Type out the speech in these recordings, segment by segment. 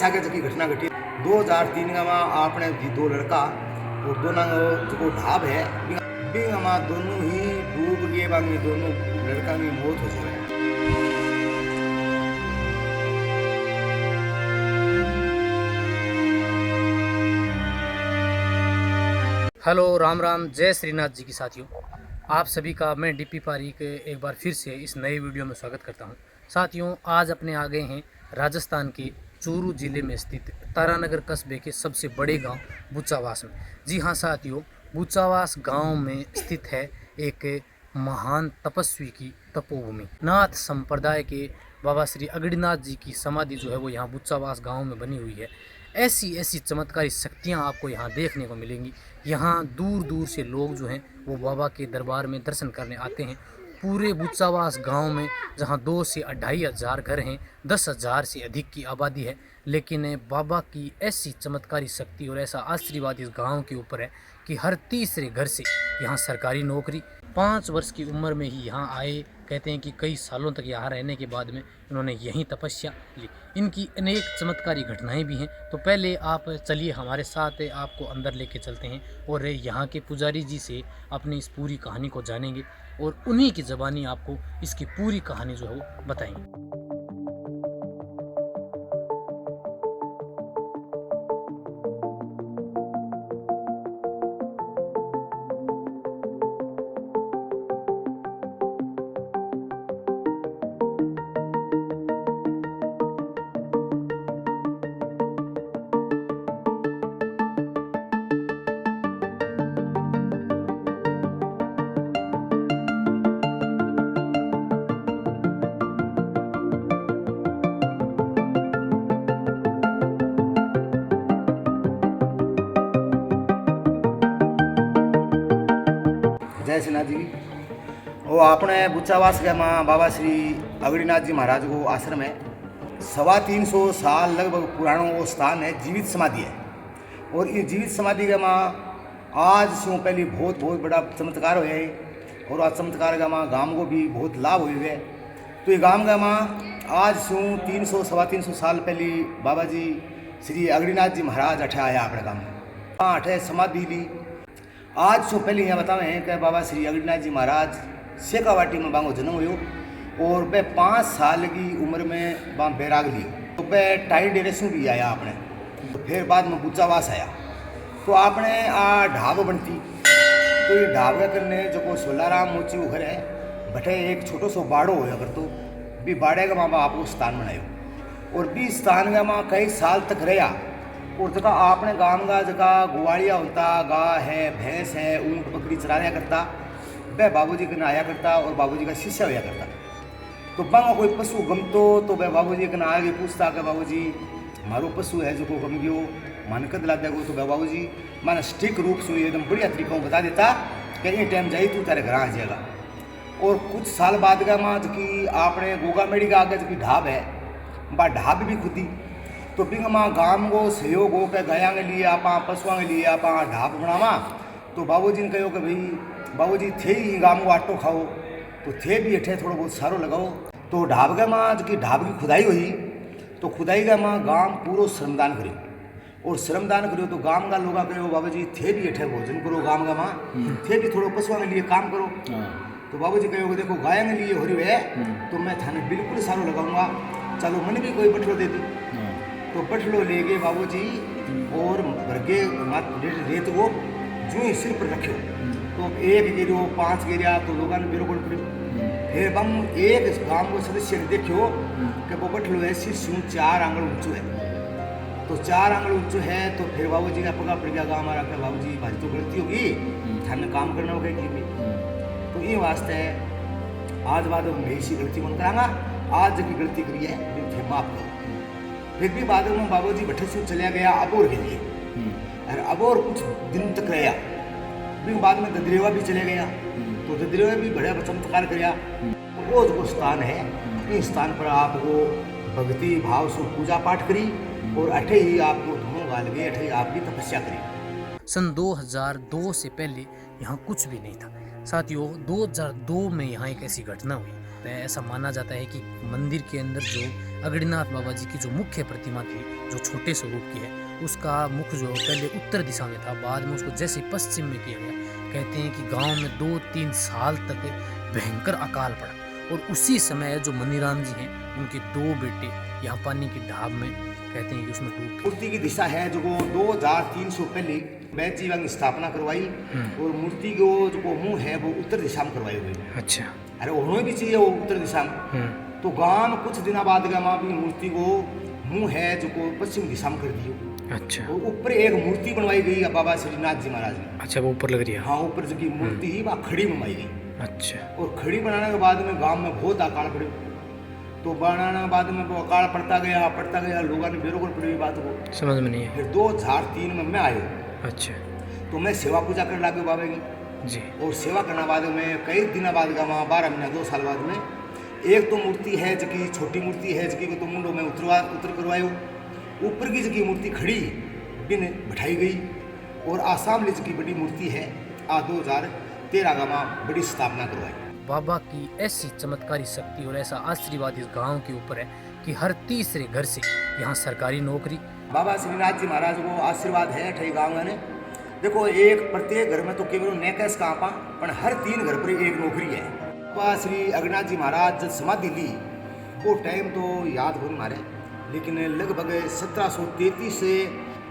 आगे की घटना घटी 2003 में आपने दो लड़का और दोनों जो ढाब है दोनों ही डूब गए बांगे दोनों लड़का की मौत हो जाए। हेलो राम राम, जय श्रीनाथ जी की साथियों। आप सभी का मैं डीपी पारीक एक बार फिर से इस नए वीडियो में स्वागत करता हूं। साथियों, आज अपने आ गए हैं राजस्थान के चूरू ज़िले में स्थित तारानगर कस्बे के सबसे बड़े गांव बूचावास में। जी हां साथियों, बूचावास गांव में स्थित है एक महान तपस्वी की तपोभूमि। नाथ संप्रदाय के बाबा श्री अगड़ीनाथ जी की समाधि जो है वो यहाँ बूचावास गांव में बनी हुई है। ऐसी चमत्कारी शक्तियाँ आपको यहाँ देखने को मिलेंगी। यहाँ दूर दूर से लोग जो हैं वो बाबा के दरबार में दर्शन करने आते हैं। पूरे बूचावास गांव में जहाँ 2 से 2,500 घर हैं, 10,000 से अधिक की आबादी है, लेकिन बाबा की ऐसी चमत्कारी शक्ति और ऐसा आशीर्वाद इस गांव के ऊपर है कि हर तीसरे घर से यहाँ सरकारी नौकरी। 5 वर्ष की उम्र में ही यहाँ आए। कहते हैं कि कई सालों तक यहाँ रहने के बाद में इन्होंने यहीं तपस्या ली। इनकी अनेक चमत्कारी घटनाएं भी हैं। तो पहले आप चलिए हमारे साथ, आपको अंदर लेके चलते हैं और यहाँ के पुजारी जी से अपनी इस पूरी कहानी को जानेंगे और उन्हीं की ज़बानी आपको इसकी पूरी कहानी जो है वो बताएंगे। जय श्रीनाथ जी। वो आपने बूचावास के माँ बाबा श्री अगड़ीनाथ जी महाराज को आश्रम है। 350 साल लगभग पुराना वो स्थान है, जीवित समाधि है। और ये जीवित समाधि के माँ आज से पहले बहुत बड़ा चमत्कार हुआ है और आज चमत्कार का माँ गांव को भी बहुत लाभ हुए है। तो ये गांव का माँ आज से 300-325 साल पहले बाबा जी श्री अगड़ीनाथ जी महाराज अठे आया अपने गाँव में, हाँ अठे समाधि ली। आज से पहले यहाँ बतावे हैं कि बाबा श्री अगड़ीनाथ जी महाराज सेकावाटी में बांगो जन्म हुयो और वह 5 साल की उम्र में बांग बैराग ली। तो वह टाई डेरेसू भी आया आपने, तो फिर बाद में बूचावास आया। तो आपने आ ढाब बनती, तो ये ढाब का करने जो को सोलाराम मोची वो घर है बटे एक छोटो सो बाड़ो हो अगर तो भी बाड़े का माँ बाप आपको स्थान बनायो और भी स्थान का माँ कई साल तक रहा। और जगह आपने गांव का जगह गुवाड़िया होता, गाय है, भैंस है, ऊँट बकरी चराया करता, वह बाबूजी के ना आया करता और बाबूजी का शिष्य होया करता। तो बांगा कोई पशु गमतो तो वह बाबूजी के ना आगे पूछता कि बाबूजी मारो पशु है जो को गम गयो मन कद ला देगो। तो वह बाबूजी माना स्टिक रूप से एकदम बढ़िया तरीका बता देता कि ये टाइम जाई तू तेरे घर आ जाएगा। और कुछ साल बाद का माँ जो कि आपने गोगा मेड़ी का आगे जो कि ढाब है, बा ढाब भी खुदी। तो बिंग माँ गांव को सहयोग हो के गाया के लिए आप पशुओं के लिए आप ढाब बनावा। तो बाबूजी ने कहो कि भाई बाबूजी थे ही गांव को आटो खाओ, तो थे भी अठे थोड़ा बहुत सारो लगाओ। तो ढाब का माँ जो कि ढाब की खुदाई हुई, तो खुदाई का माँ गांव पूरा श्रमदान करो और श्रमदान करो। तो गांव का लोग कहो बाबूजी थे भी अठे भोजन करो, गांव का माँ थे भी थोड़ा पशुओं के लिए काम करो। तो बाबूजी कहो कि देखो गाय के लिए हो रही है तो मैं थाने बिल्कुल सारो लगाऊंगा, चलो मन भी कोई बठलो दे दी। तो बठलो ले गए बाबूजी और भरगे रेत को जो ही सिर पर रखे। तो 1 गिरो 5 गिरा तो लोगों ने बिल्कुल फिर बम एक गांव को सदस्य ने देखो कि वो बठलो है सिर 4 आंगल ऊंचो है। तो 4 आंगल ऊंचो है तो फिर बाबूजी का पगा पड़ गया गाँव हमारा कि बाबूजी भाजी तो गलती होगी, थाने काम करना होगा कि भी। तो ये वास्ते आज बाद में ऐसी गलती मन करांगा, आज की गलती करी है फिर माफ करो। फिर भी बाद में बाबूजी भट्टे से चला गया अबोर के लिए और अबोर कुछ दिन तक रहा। फिर बाद में ददरेवा भी चले गया, तो ददरेवा भी बड़ा चमत्कार कराया। वो जो स्थान है इस स्थान पर आपको भक्ति भाव से पूजा पाठ करी और अठे ही आपको धुआं गाल गए, अठे ही आपकी तपस्या करी। सन 2002 से पहले यहाँ कुछ भी नहीं था। साथियों 2002 में यहाँ एक ऐसी घटना हुई। तो ऐसा माना जाता है कि मंदिर के अंदर जो अगड़ीनाथ बाबा जी की जो मुख्य प्रतिमा थी, जो छोटे स्वरूप की है, उसका मुख जो पहले उत्तर दिशा में था, बाद में उसको जैसे पश्चिम में किया गया। कहते हैं कि गांव में 2-3 साल तक भयंकर अकाल पड़ा और उसी समय जो मनीराम जी हैं, उनके 2 बेटे यहाँ पानी की ढाब में कहते हैं कि उसमें डूब गए। मूर्ति की दिशा है जो 2300 पहले वैद्य जीवन की स्थापना करवाई और मूर्ति को जो मुंह है वो उत्तर दिशा में करवाई हुई। अच्छा। अरे होना भी चाहिए वो उत्तर दिशा में। तो गांव में कुछ दिनों बाद गाँव भी मूर्ति को मुंह है जो को पश्चिम दिशा में कर दियो। अच्छा। और ऊपर एक मूर्ति बनवाई गई है बाबा श्रीनाथ जी महाराज की। अच्छा, वो ऊपर लग रही है। हाँ, ऊपर जो की मूर्ति ही वह खड़ी बनवाई गई। अच्छा। और खड़ी बनाने के बाद में गांव में बहुत अकाल पड़े। तो बनाने के बाद में वो अकाल पड़ता गया, लोगों ने बेरोकर पड़ी हुई बात को समझ में नहीं है। फिर 2003 में मैं आयो। अच्छा। तो मैं सेवा पूजा कर लागे बाबा की जी। और सेवा करने बाद में कई दिन बाद वहाँ 12 महीना 2 साल बाद में एक तो मूर्ति है जबकि छोटी मूर्ति है जबकि को तो मुंडो में उतर करवायो। ऊपर की जबकि मूर्ति खड़ी बिन बैठाई गई और आसाम की बड़ी मूर्ति है 2013 का बड़ी स्थापना करवाई। बाबा की ऐसी चमत्कारी शक्ति और ऐसा आशीर्वाद इस गांव के ऊपर है कि हर तीसरे घर से यहाँ सरकारी नौकरी। बाबा श्रीनाथ जी महाराज को आशीर्वाद है ठई गाँव ने। देखो, एक प्रत्येक घर में तो केवल नेकस का आपा पर हर 3 घर पर एक नौकरी है। बाबा श्री अगड़ीनाथ जी महाराज जब समाधि ली वो टाइम तो याद हो मारे, लेकिन लगभग 1733 से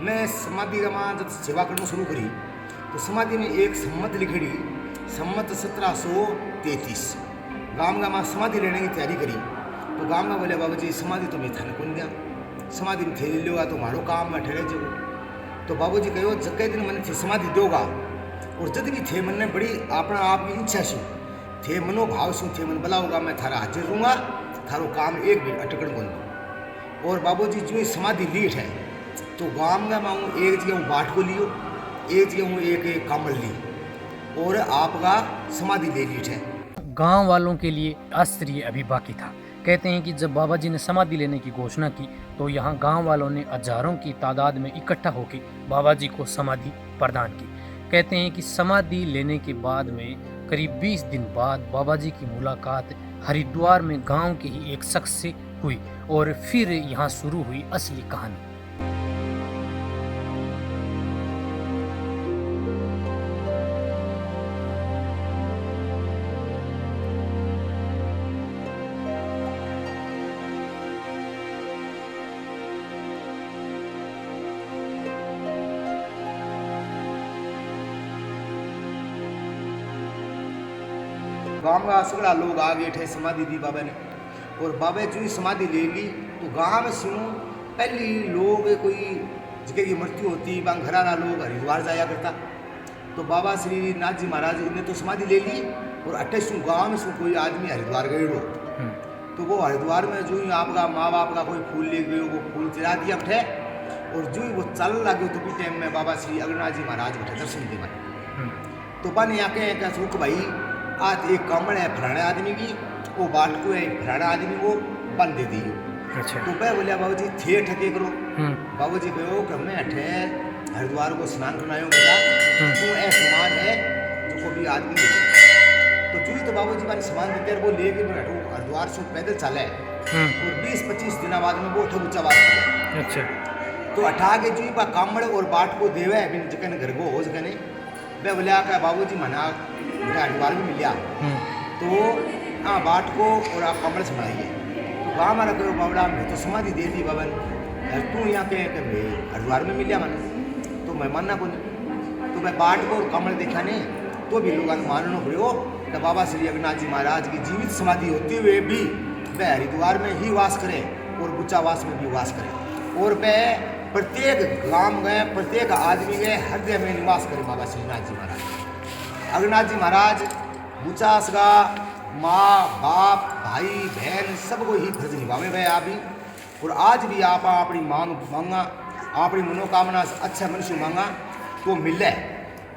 मैं समाधि में जब सेवा करना शुरू करी तो समाधि में एक सम्मत लिखड़ी, सम्मत 1733 गाँव गाँव समाधि लेने की तैयारी करी। तो गाँव में बोले बाबा जी समाधि तो मैं थाने कौन दिया, समाधि में थे ले लोगा तो हमारो काम में ठहरे जो। तो बाबू जी कहो जगह दिन मन थे समाधि दोगा और जब भी थे मन ने बड़ी अपना आप की इच्छा शू थे मनोभाव शू थे मन बुलाओगा मैं थारा हाजिर रहूँगा, थारो काम एक भी अटकन बन दो। और बाबू जी जो समाधि लीट है तो गाँव में माऊँ एक जगह हूँ बाट को लियो, एक जगह हूँ एक कमल ली और आपका समाधि ले लीट है। गांव वालों के लिए आश्चर्य अभी बाकी था। कहते हैं कि जब बाबा जी ने समाधि लेने की घोषणा की तो यहाँ गांव वालों ने हजारों की तादाद में इकट्ठा होकर बाबा जी को समाधि प्रदान की। कहते हैं कि समाधि लेने के बाद में करीब 20 दिन बाद बाबा जी की मुलाकात हरिद्वार में गांव के ही एक शख्स से हुई और फिर यहाँ शुरू हुई असली कहानी। गांव का सगड़ा लोग आ गए थे, समाधि दी बाबा ने और बाबा जो ही समाधि ले ली तो गांव में सुनो पहली लोग कोई जगह की मृत्यु होती वहाँ घराना लोग हरिद्वार जाया करता। तो बाबा श्री नाथ जी महाराज ने तो समाधि ले ली और 28 गाँव में से कोई आदमी हरिद्वार गए हो तो वो हरिद्वार में जो ही आपका माँ बाप का कोई फूल ले गए वो फूल चढ़ा दिया बैठे और जो ही वो चल लगे तो भी टाइम में बाबा श्री अगड़ीनाथ जी महाराज बैठे दर्शन दे पाए। तो बन यहाँ के सुख भाई आज एक कमल है फलाने आदमी की, वो बाट को है फलाना आदमी को बन दे दी। अच्छा। तो मैं बोलिया बाबू जी थे ठके करो। बाबू जी कहो कि मैं अठे हरिद्वार को स्नान करनायो बेटा तो ऐ सामान है जो को भी आदमी दे। तो जो ही तो बाबू जी मैंने सामान देते वो लेके मैं हटू हरिद्वार से पैदल चले और 20-25 दिन बाद में वो ऊँचा बात करे। अच्छा। तो अठा के जो ही कामड़ और बाट को देवे बिन जकन घर को हो सकने मैं बोलिया का बाबू जी मना हरिद्वार में मिलिया तो हाँ बाट को और आप कमल से बनाइए। तो गाँव में रखो बाबड़ा मैं तो समाधि दे दी बाबा तू यहाँ के हरिद्वार में मिलिया मैंने तो मैं मानना को नहीं। तो मैं बाट को और कमल देखा नहीं तो भी लोगों को मानना पड़े कि बाबा श्री अगड़ीनाथ जी महाराज की जीवित समाधि होते हुए भी वह हरिद्वार में ही वास करें और बुच्चावास में भी वास करें और वह प्रत्येक गांव गए प्रत्येक आदमी गए हृदय में निवास करे बाबा श्रीनाथ जी महाराज। अगड़ीनाथ जी महाराज बुचास का माँ बाप भाई बहन सबको ही फर्ज निभावे गए आप ही और आज भी आप अपनी मांग मांगा अपनी मनोकामना अच्छा मनुष्य मांगा तो मिले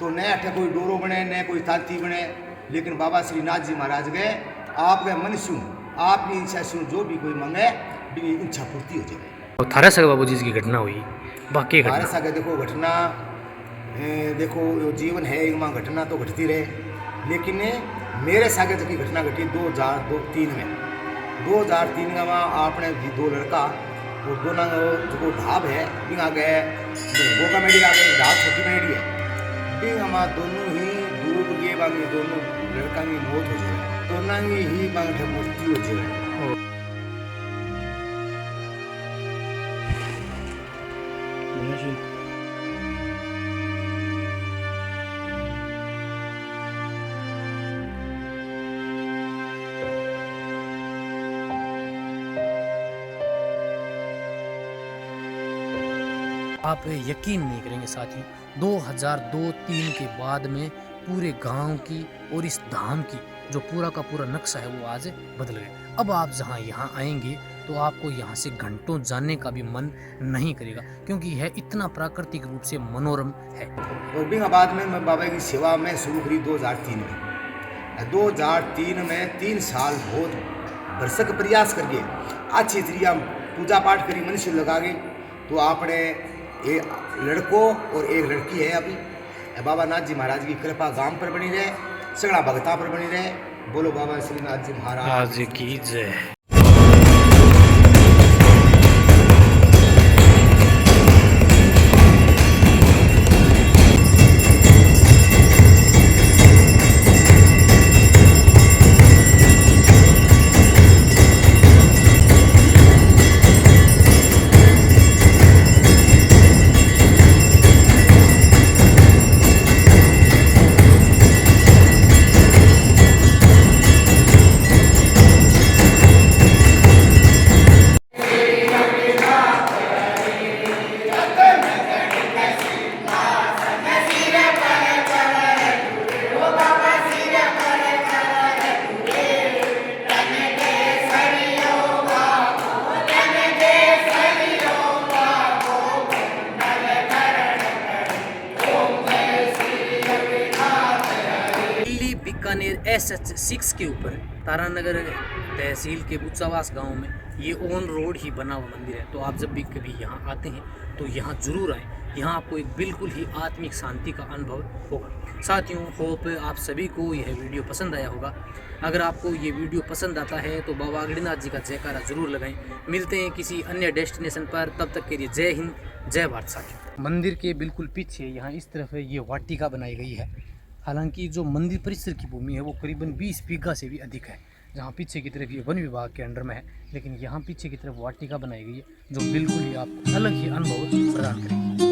तो न अठे कोई डोरो बने न कोई तांती बने लेकिन बाबा श्रीनाथ जी महाराज गए आपके मनुष्य आपकी इच्छा सुन जो भी कोई मांगे भी इच्छा पूर्ति हो जाए। तो थारा सगा बाबू जी की घटना हुई बाकी थारा सगा देखो घटना देखो जीवन है एक माँ घटना तो घटती रहे लेकिन मेरे साथ की घटना घटी 2003 में। 2003 में आपने भी दो लड़का वो दोनों जो ढाब है बिंग आ गए वो का मेडी आ गए ढाब छोटी मेडी है बिंग हमारा दोनों ही डूब गए बाकी दोनों लड़का की मौत हो जाए दोनों ही बांग मृत्यु हो जाए। आप यकीन नहीं करेंगे साथियों, 2002-03 के बाद में पूरे गांव की और इस धाम की जो पूरा का पूरा नक्शा है वो आज बदल गया। अब आप जहां यहाँ आएंगे तो आपको यहाँ से घंटों जाने का भी मन नहीं करेगा, क्योंकि यह इतना प्राकृतिक रूप से मनोरम है। और बिंगाबाद में मैं बाबा की सेवा में शुरू करी 2003 में। 2003 में 3 साल बहुत भरसक प्रयास करके अच्छी तरीका पूजा पाठ करी मनुष्य लगा गई। तो आपने एक लड़कों और एक लड़की है अभी बाबा नाथ जी महाराज की कृपा गांव पर बनी रहे, सगड़ा भगता पर बनी रहे। बोलो बाबा श्रीनाथ जी महाराज की जय। बीकानेर SH6 के ऊपर तारानगर तहसील के बुच्चावास गांव में ये ऑन रोड ही बना हुआ मंदिर है। तो आप जब भी कभी यहाँ आते हैं तो यहाँ जरूर आएँ। यहाँ आपको एक बिल्कुल ही आत्मिक शांति का अनुभव होगा। साथियों, होप आप सभी को यह वीडियो पसंद आया होगा। अगर आपको ये वीडियो पसंद आता है तो बाबा अगड़ीनाथ जी का जयकारा जरूर लगाएं। मिलते हैं किसी अन्य डेस्टिनेशन पर, तब तक के लिए जय हिंद जय भारत। साथियों, मंदिर के बिल्कुल पीछे यहाँ इस तरफ ये वाटिका बनाई गई है। हालांकि जो मंदिर परिसर की भूमि है वो करीबन 20 बीघा से भी अधिक है। जहाँ पीछे की तरफ ये वन विभाग के अंडर में है, लेकिन यहाँ पीछे की तरफ वाटिका बनाई गई है जो बिल्कुल ही आपको अलग ही अनुभव प्रदान करेगी।